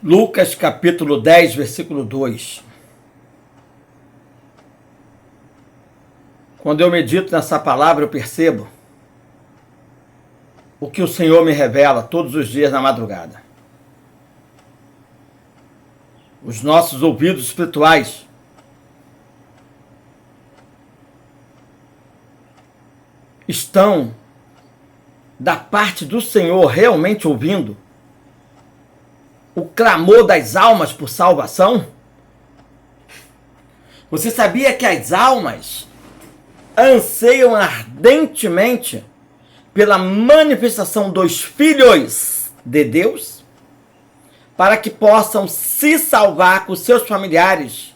Lucas capítulo 10, versículo 2. Quando eu medito nessa palavra, eu percebo o que o Senhor me revela todos os dias na madrugada. Os nossos ouvidos espirituais estão da parte do Senhor realmente ouvindo o clamor das almas por salvação? Você sabia que as almas anseiam ardentemente pela manifestação dos filhos de Deus, para que possam se salvar com seus familiares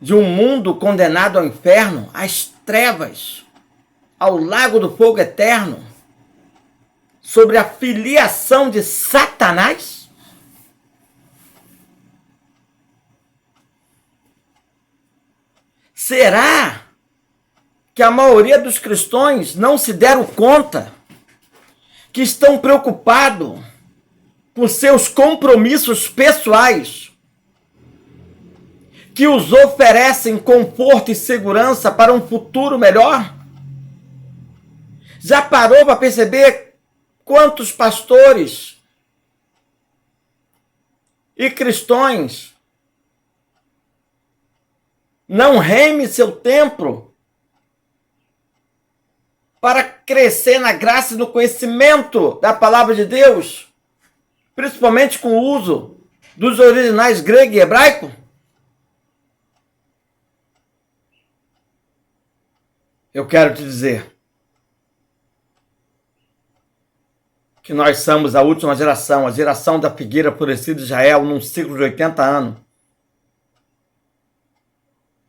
de um mundo condenado ao inferno, às trevas, ao lago do fogo eterno, sobre a filiação de Satanás? Será que a maioria dos cristãos não se deram conta que estão preocupados com seus compromissos pessoais, que os oferecem conforto e segurança para um futuro melhor? Já parou para perceber quantos pastores e cristãos não reme seu tempo para crescer na graça e no conhecimento da palavra de Deus, principalmente com o uso dos originais grego e hebraico? Eu quero te dizer que nós somos a última geração, a geração da figueira florescida de Israel, num ciclo de 80 anos.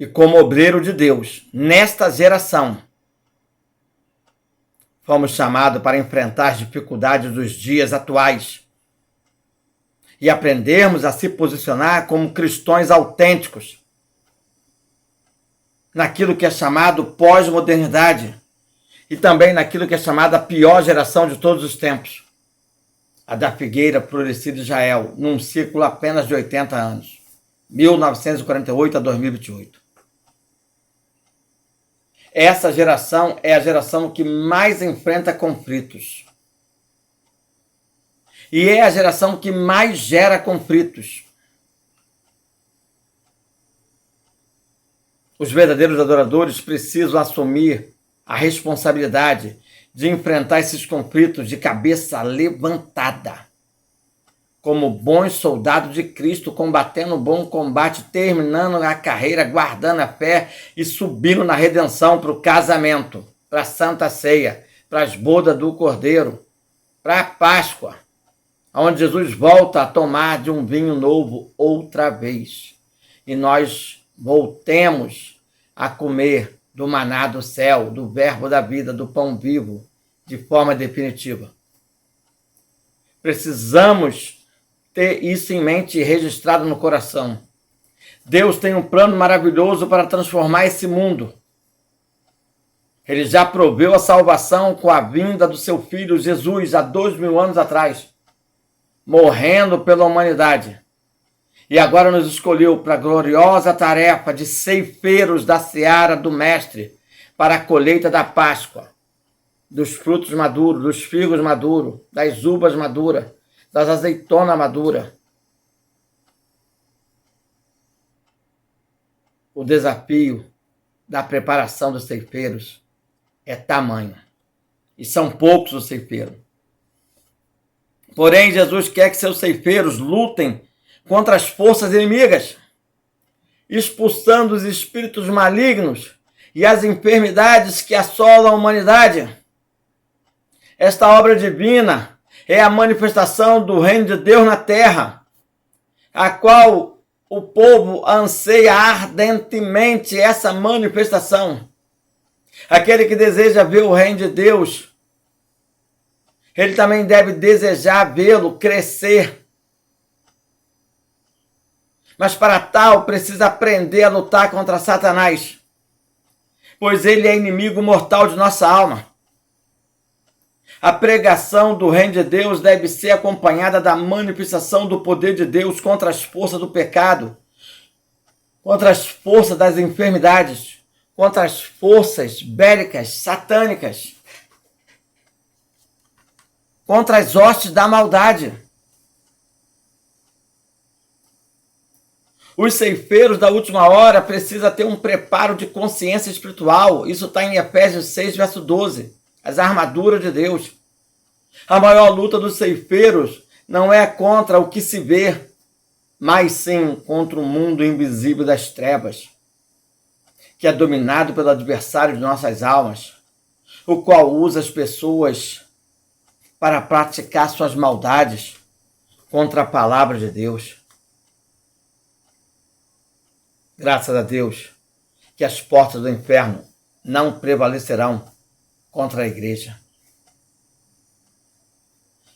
E como obreiro de Deus, nesta geração, fomos chamados para enfrentar as dificuldades dos dias atuais e aprendermos a se posicionar como cristãos autênticos naquilo que é chamado pós-modernidade e também naquilo que é chamada a pior geração de todos os tempos, a da figueira florescida de Israel, num ciclo apenas de 80 anos, 1948 a 2028. Essa geração é a geração que mais enfrenta conflitos. E é a geração que mais gera conflitos. Os verdadeiros adoradores precisam assumir a responsabilidade de enfrentar esses conflitos de cabeça levantada, como bons soldados de Cristo, combatendo o bom combate, terminando a carreira, guardando a fé e subindo na redenção para o casamento, para a Santa Ceia, para as bodas do Cordeiro, para a Páscoa, onde Jesus volta a tomar de um vinho novo outra vez. E nós voltemos a comer do maná do céu, do verbo da vida, do pão vivo, de forma definitiva. Precisamos ter isso em mente e registrado no coração. Deus tem um plano maravilhoso para transformar esse mundo. Ele já proveu a salvação com a vinda do seu Filho Jesus há 2000 anos atrás, morrendo pela humanidade. E agora nos escolheu para a gloriosa tarefa de ceifeiros da seara do Mestre, para a colheita da Páscoa, dos frutos maduros, dos figos maduros, das uvas maduras, das azeitonas maduras. O desafio da preparação dos ceifeiros é tamanho. E são poucos os ceifeiros. Porém, Jesus quer que seus ceifeiros lutem contra as forças inimigas, expulsando os espíritos malignos e as enfermidades que assolam a humanidade. Esta obra divina é a manifestação do reino de Deus na terra, a qual o povo anseia ardentemente essa manifestação. Aquele que deseja ver o reino de Deus, ele também deve desejar vê-lo crescer. Mas para tal precisa aprender a lutar contra Satanás, pois ele é inimigo mortal de nossa alma. A pregação do reino de Deus deve ser acompanhada da manifestação do poder de Deus contra as forças do pecado, contra as forças das enfermidades, contra as forças bélicas, satânicas, contra as hostes da maldade. Os ceifeiros da última hora precisam ter um preparo de consciência espiritual. Isso está em Efésios 6, verso 12. As armaduras de Deus. A maior luta dos ceifeiros não é contra o que se vê, mas sim contra o mundo invisível das trevas, que é dominado pelo adversário de nossas almas, o qual usa as pessoas para praticar suas maldades contra a palavra de Deus. Graças a Deus que as portas do inferno não prevalecerão contra a igreja.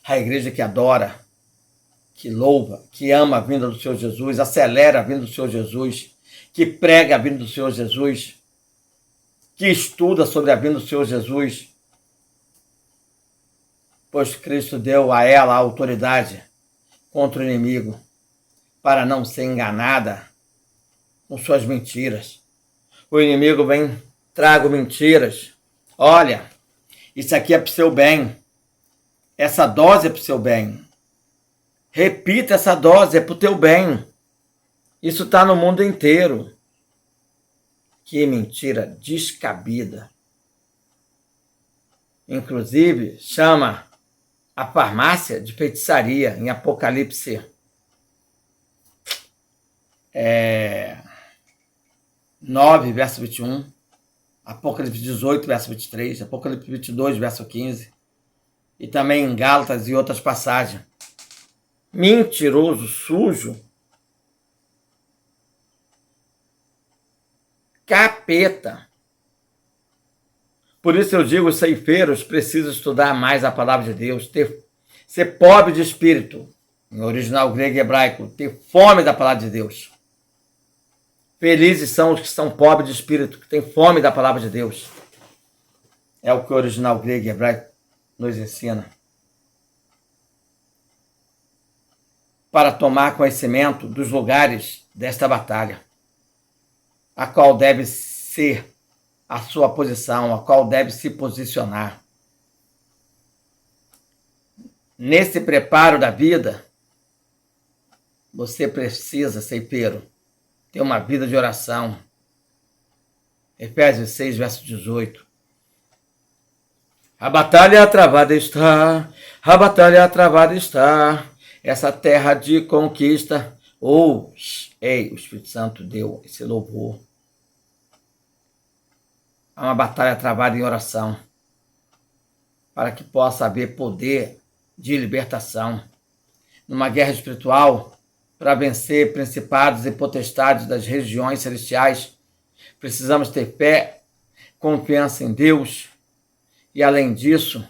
A igreja que adora, que louva, que ama a vinda do Senhor Jesus, acelera a vinda do Senhor Jesus, que prega a vinda do Senhor Jesus, que estuda sobre a vinda do Senhor Jesus, pois Cristo deu a ela a autoridade contra o inimigo para não ser enganada com suas mentiras. O inimigo vem, trago mentiras. Olha, isso aqui é para o seu bem. Essa dose é para o seu bem. Repita essa dose, é para o teu bem. Isso está no mundo inteiro. Que mentira descabida. Inclusive, chama a farmácia de feitiçaria em Apocalipse 9, verso 21, Apocalipse 18, verso 23, Apocalipse 22, verso 15, e também em Gálatas e outras passagens. Mentiroso, sujo, capeta. Por isso eu digo, os ceifeiros precisam estudar mais a palavra de Deus, ser pobre de espírito, em original grego e hebraico, ter fome da palavra de Deus. Felizes são os que são pobres de espírito, que têm fome da palavra de Deus. É o que o original grego e hebraico nos ensina. Para tomar conhecimento dos lugares desta batalha, a qual deve ser a sua posição, a qual deve se posicionar. Nesse preparo da vida, você precisa, ceifeiro, ter uma vida de oração. Efésios 6, verso 18. A batalha travada está, a batalha travada está, essa terra de conquista. O Espírito Santo deu esse louvor. Há uma batalha travada em oração, para que possa haver poder de libertação. Numa guerra espiritual, para vencer principados e potestades das regiões celestiais, precisamos ter fé, confiança em Deus e, além disso,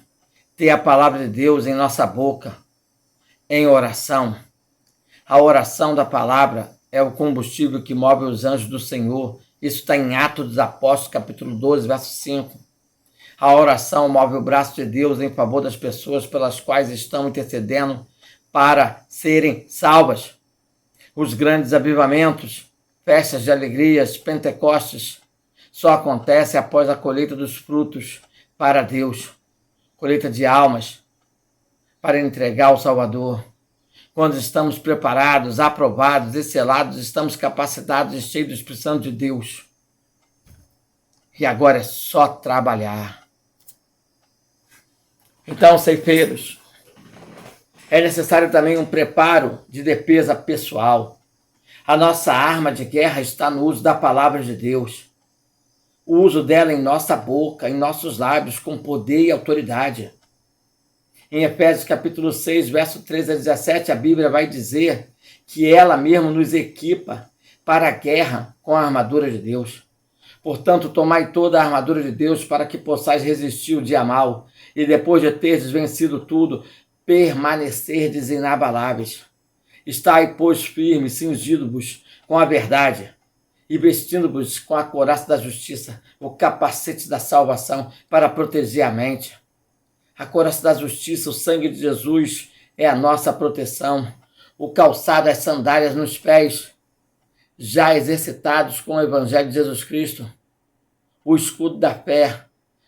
ter a palavra de Deus em nossa boca, em oração. A oração da palavra é o combustível que move os anjos do Senhor. Isso está em Atos dos Apóstolos, capítulo 12, verso 5. A oração move o braço de Deus em favor das pessoas pelas quais estão intercedendo para serem salvas. Os grandes avivamentos, festas de alegrias, Pentecostes, só acontecem após a colheita dos frutos para Deus, colheita de almas, para entregar ao Salvador. Quando estamos preparados, aprovados e selados, estamos capacitados e cheios do Espírito Santo de Deus. E agora é só trabalhar. Então, ceifeiros, é necessário também um preparo de defesa pessoal. A nossa arma de guerra está no uso da palavra de Deus. O uso dela em nossa boca, em nossos lábios, com poder e autoridade. Em Efésios capítulo 6, verso 13 a 17, a Bíblia vai dizer que ela mesmo nos equipa para a guerra com a armadura de Deus. Portanto, tomai toda a armadura de Deus para que possais resistir o dia mau e depois de teres vencido tudo, permanecerdes inabaláveis. Estai, pois, firmes, cingindo-vos com a verdade e vestindo-vos com a couraça da justiça, o capacete da salvação para proteger a mente. A couraça da justiça, o sangue de Jesus é a nossa proteção. O calçado, as sandálias nos pés, já exercitados com o Evangelho de Jesus Cristo. O escudo da fé,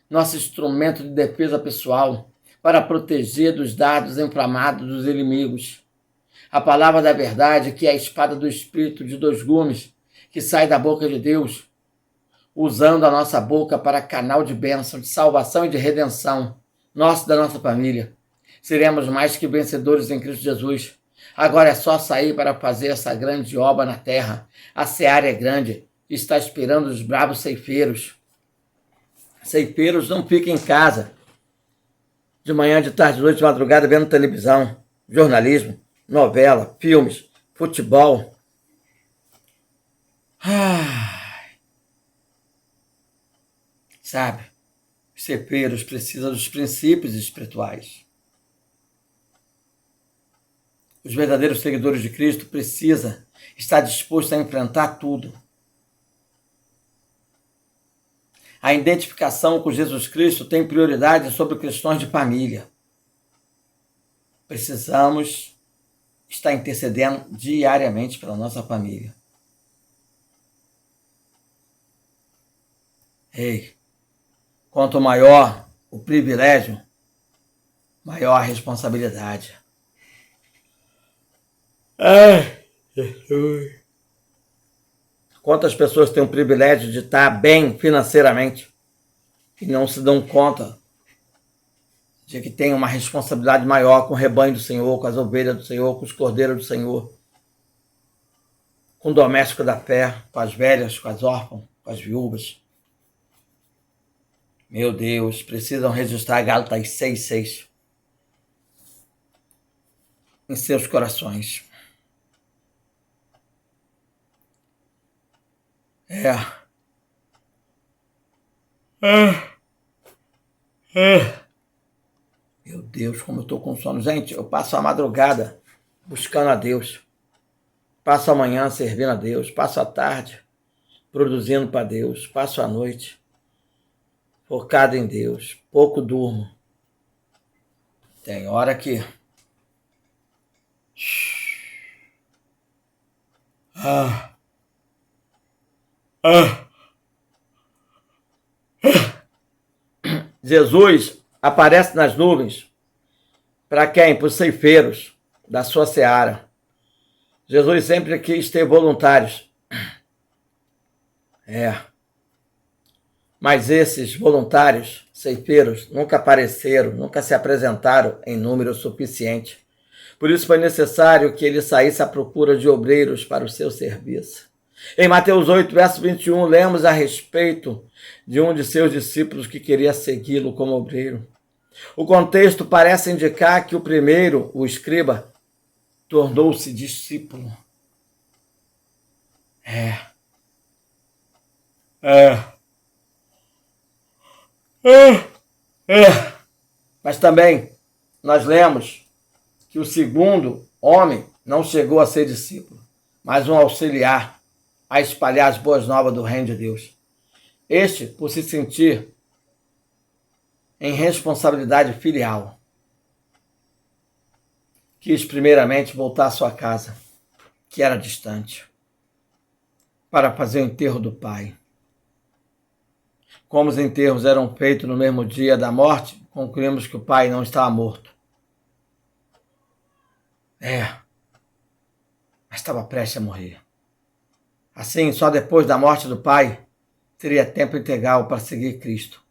nosso instrumento de defesa pessoal, para proteger dos dardos inflamados dos inimigos. A palavra da verdade, que é a espada do Espírito de 2 gumes, que sai da boca de Deus, usando a nossa boca para canal de bênção, de salvação e de redenção, nosso e da nossa família. Seremos mais que vencedores em Cristo Jesus. Agora é só sair para fazer essa grande obra na terra. A seara é grande, está esperando os bravos ceifeiros. Ceifeiros não ficam em casa, de manhã, de tarde, de noite, de madrugada, vendo televisão, jornalismo, novela, filmes, futebol. Sabe, os ceifeiros precisam dos princípios espirituais. Os verdadeiros seguidores de Cristo precisam estar dispostos a enfrentar tudo. A identificação com Jesus Cristo tem prioridade sobre questões de família. Precisamos estar intercedendo diariamente pela nossa família. Ei, quanto maior o privilégio, maior a responsabilidade. Ai, Jesus. Quantas pessoas têm o privilégio de estar bem financeiramente e não se dão conta de que tem uma responsabilidade maior com o rebanho do Senhor, com as ovelhas do Senhor, com os cordeiros do Senhor, com o doméstico da fé, com as velhas, com as órfãs, com as viúvas. Meu Deus, precisam registrar Gálatas 6:6 em seus corações. Meu Deus, como eu estou com sono. Gente, eu passo a madrugada buscando a Deus. Passo a manhã servindo a Deus. Passo a tarde produzindo para Deus. Passo a noite focado em Deus. Pouco durmo. Tem hora que... Jesus aparece nas nuvens para quem? Para os ceifeiros da sua seara. Jesus sempre quis ter voluntários. Mas esses voluntários, ceifeiros, nunca apareceram, nunca se apresentaram em número suficiente. Por isso foi necessário que ele saísse à procura de obreiros para o seu serviço. Em Mateus 8, verso 21, lemos a respeito de um de seus discípulos que queria segui-lo como obreiro. O contexto parece indicar que o primeiro, o escriba, tornou-se discípulo. Mas também nós lemos que o segundo homem não chegou a ser discípulo, mas um auxiliar a espalhar as boas novas do reino de Deus. Este, por se sentir em responsabilidade filial, quis primeiramente voltar à sua casa, que era distante, para fazer o enterro do pai. Como os enterros eram feitos no mesmo dia da morte, concluímos que o pai não estava morto. Mas estava prestes a morrer. Assim, só depois da morte do pai, teria tempo integral para seguir Cristo.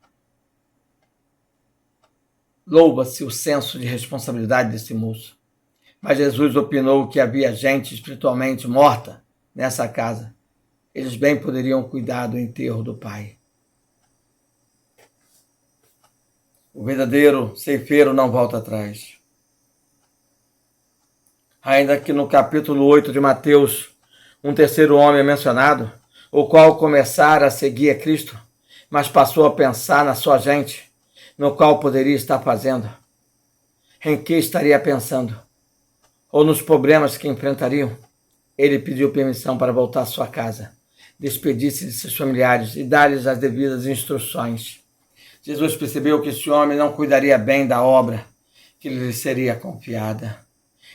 Louva-se o senso de responsabilidade desse moço. Mas Jesus opinou que havia gente espiritualmente morta nessa casa. Eles bem poderiam cuidar do enterro do pai. O verdadeiro ceifeiro não volta atrás. Ainda que no capítulo 8 de Mateus, um terceiro homem é mencionado, o qual começara a seguir a Cristo, mas passou a pensar na sua gente, no qual poderia estar fazendo. Em que estaria pensando? Ou nos problemas que enfrentariam? Ele pediu permissão para voltar à sua casa, despedir-se de seus familiares e dar-lhes as devidas instruções. Jesus percebeu que este homem não cuidaria bem da obra que lhe seria confiada.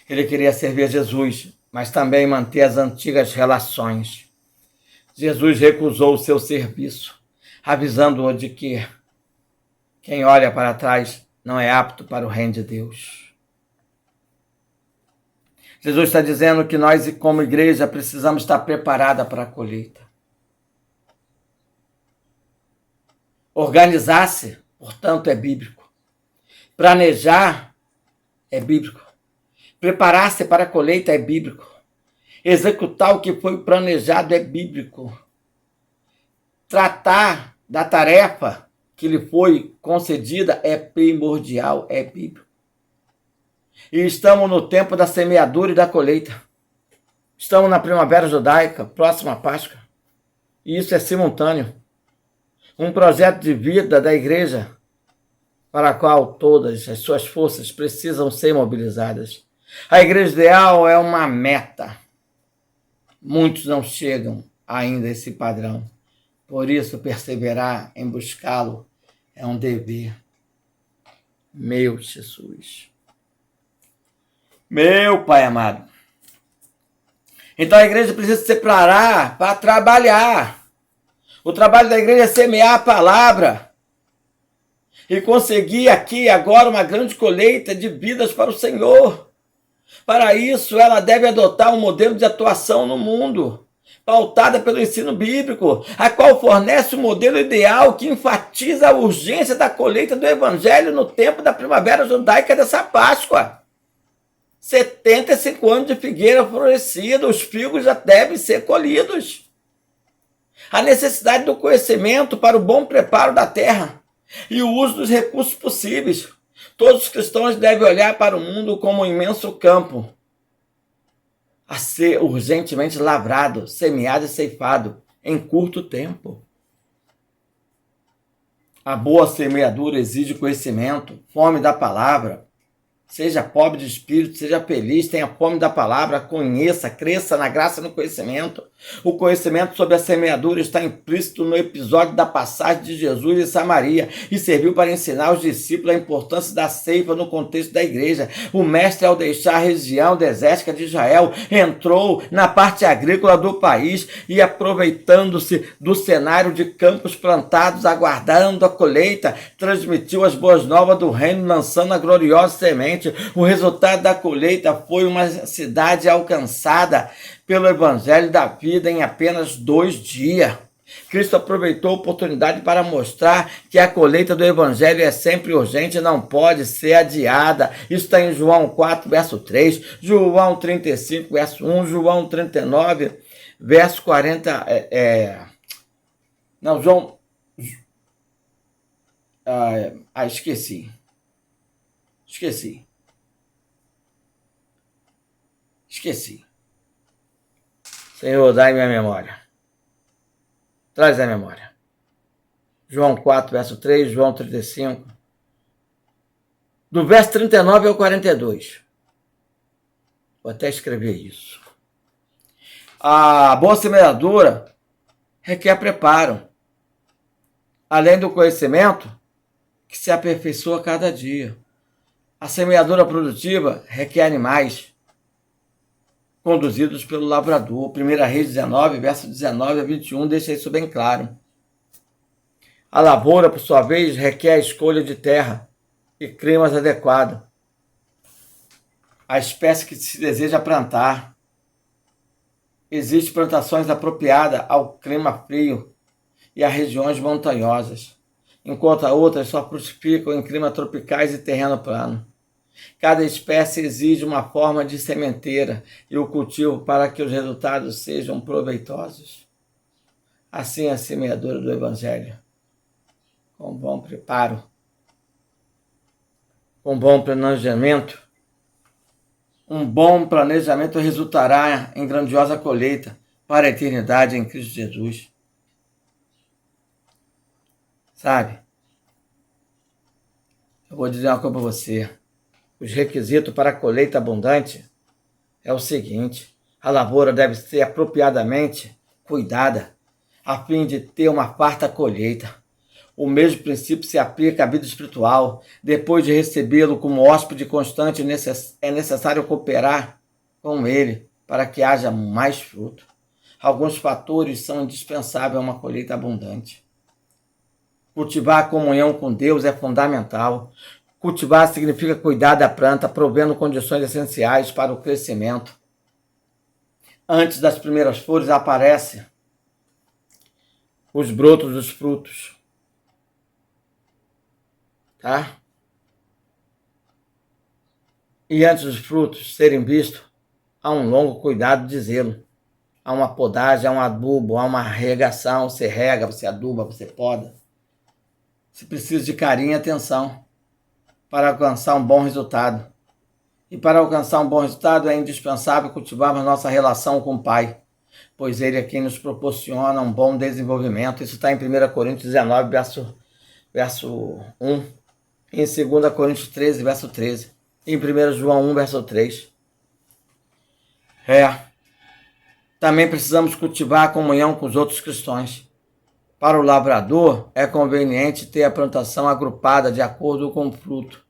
Ele queria servir a Jesus, mas também manter as antigas relações. Jesus recusou o seu serviço, avisando-o de que quem olha para trás não é apto para o reino de Deus. Jesus está dizendo que nós, como igreja, precisamos estar preparados para a colheita. Organizar-se, portanto, é bíblico. Planejar é bíblico. Preparar-se para a colheita é bíblico. Executar o que foi planejado é bíblico. Tratar da tarefa que lhe foi concedida é primordial, é bíblico. E estamos no tempo da semeadura e da colheita. Estamos na primavera judaica, próxima à Páscoa. E isso é simultâneo. Um projeto de vida da igreja para a qual todas as suas forças precisam ser mobilizadas. A igreja ideal é uma meta. Muitos não chegam ainda a esse padrão. Por isso, perseverar em buscá-lo é um dever. Meu Jesus. Meu Pai amado. Então a igreja precisa se preparar para trabalhar. O trabalho da igreja é semear a palavra e conseguir aqui agora uma grande colheita de vidas para o Senhor. Para isso, ela deve adotar um modelo de atuação no mundo, pautada pelo ensino bíblico, a qual fornece um modelo ideal que enfatiza a urgência da colheita do Evangelho no tempo da primavera judaica dessa Páscoa. 75 anos de figueira florescida, os figos já devem ser colhidos. A necessidade do conhecimento para o bom preparo da terra e o uso dos recursos possíveis. Todos os cristãos devem olhar para o mundo como um imenso campo a ser urgentemente lavrado, semeado e ceifado em curto tempo. A boa semeadura exige conhecimento, fome da palavra. Seja pobre de espírito, seja feliz, tenha fome da palavra, conheça, cresça na graça e no conhecimento. O conhecimento sobre a semeadura está implícito no episódio da passagem de Jesus em Samaria e serviu para ensinar aos discípulos a importância da ceifa no contexto da igreja. O mestre, ao deixar a região desértica de Israel, entrou na parte agrícola do país e, aproveitando-se do cenário de campos plantados, aguardando a colheita, transmitiu as boas novas do reino, lançando a gloriosa semente. O resultado da colheita foi uma cidade alcançada pelo Evangelho da vida em apenas 2 dias. Cristo aproveitou a oportunidade para mostrar que a colheita do Evangelho é sempre urgente e não pode ser adiada. Isso está em João 4, verso 3, João 35, verso 1, João 39, verso 40. Esqueci. Senhor, dai minha memória. Traz a memória. João 4, verso 3, João 35. Do verso 39 ao 42. Vou até escrever isso. A boa semeadura requer preparo. Além do conhecimento, que se aperfeiçoa a cada dia. A semeadura produtiva requer animais conduzidos pelo lavrador. 1 Reis 19, verso 19 a 21, deixa isso bem claro. A lavoura, por sua vez, requer a escolha de terra e climas adequados. A espécie que se deseja plantar. Existem plantações apropriadas ao clima frio e a regiões montanhosas, enquanto outras só frutificam em climas tropicais e terreno plano. Cada espécie exige uma forma de sementeira e o cultivo para que os resultados sejam proveitosos. Assim é a semeadura do Evangelho. Com bom preparo, com bom planejamento, um bom planejamento resultará em grandiosa colheita para a eternidade em Cristo Jesus. Sabe? Eu vou dizer uma coisa para você. Os requisitos para a colheita abundante é o seguinte: a lavoura deve ser apropriadamente cuidada, a fim de ter uma farta colheita. O mesmo princípio se aplica à vida espiritual. Depois de recebê-lo como hóspede constante, é necessário cooperar com ele para que haja mais fruto. Alguns fatores são indispensáveis a uma colheita abundante. Cultivar a comunhão com Deus é fundamental. Cultivar significa cuidar da planta, provendo condições essenciais para o crescimento. Antes das primeiras flores aparecem os brotos dos frutos. Tá? E antes dos frutos serem vistos, há um longo cuidado de zelo. Há uma podagem, há um adubo, há uma regação. Você rega, você aduba, você poda. Você precisa de carinho e atenção para alcançar um bom resultado. E para alcançar um bom resultado é indispensável cultivarmos nossa relação com o Pai, pois Ele é quem nos proporciona um bom desenvolvimento. Isso está em 1 Coríntios 19, verso 1. Em 2 Coríntios 13, verso 13. Em 1 João 1, verso 3. Também precisamos cultivar a comunhão com os outros cristãos. Para o lavrador, é conveniente ter a plantação agrupada de acordo com o fruto.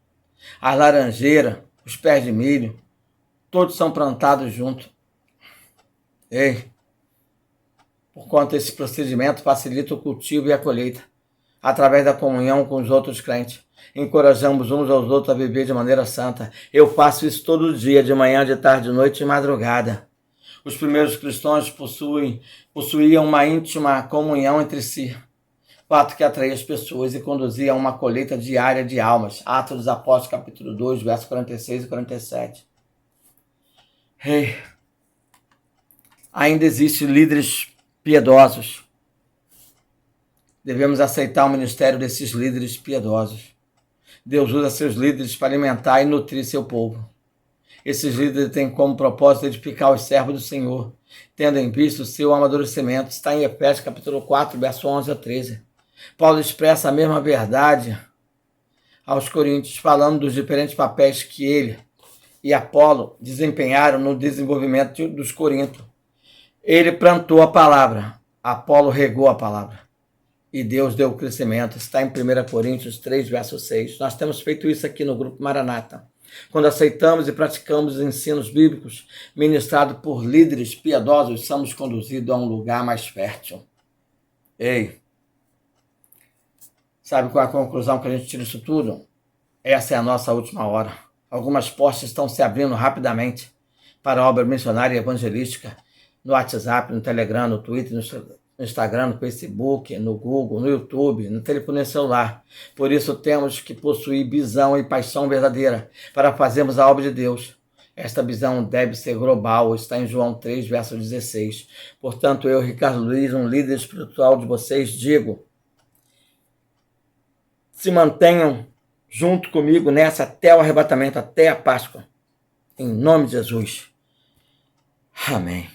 A laranjeira, os pés de milho, todos são plantados juntos. Porquanto esse procedimento facilita o cultivo e a colheita, através da comunhão com os outros crentes. Encorajamos uns aos outros a viver de maneira santa. Eu faço isso todo dia, de manhã, de tarde, de noite e madrugada. Os primeiros cristãos possuíam uma íntima comunhão entre si, fato que atraía as pessoas e conduzia a uma colheita diária de almas. Atos dos Apóstolos, capítulo 2, versos 46 e 47. Ainda existem líderes piedosos. Devemos aceitar o ministério desses líderes piedosos. Deus usa seus líderes para alimentar e nutrir seu povo. Esses líderes têm como propósito edificar os servos do Senhor, tendo em vista o seu amadurecimento. Está em Efésios capítulo 4, verso 11 a 13. Paulo expressa a mesma verdade aos coríntios, falando dos diferentes papéis que ele e Apolo desempenharam no desenvolvimento dos coríntios. Ele plantou a palavra, Apolo regou a palavra, e Deus deu o crescimento. Está em 1 Coríntios 3, verso 6. Nós temos feito isso aqui no Grupo Maranata. Quando aceitamos e praticamos os ensinos bíblicos ministrados por líderes piedosos, somos conduzidos a um lugar mais fértil. Sabe qual é a conclusão que a gente tira disso tudo? Essa é a nossa última hora. Algumas portas estão se abrindo rapidamente para a obra missionária e evangelística no WhatsApp, no Telegram, no Twitter, no Instagram, no Facebook, no Google, no YouTube, no telefone celular. Por isso temos que possuir visão e paixão verdadeira para fazermos a obra de Deus. Esta visão deve ser global, está em João 3, verso 16. Portanto, eu, Ricardo Luiz, um líder espiritual de vocês, digo: se mantenham junto comigo nessa até o arrebatamento, até a Páscoa. Em nome de Jesus. Amém.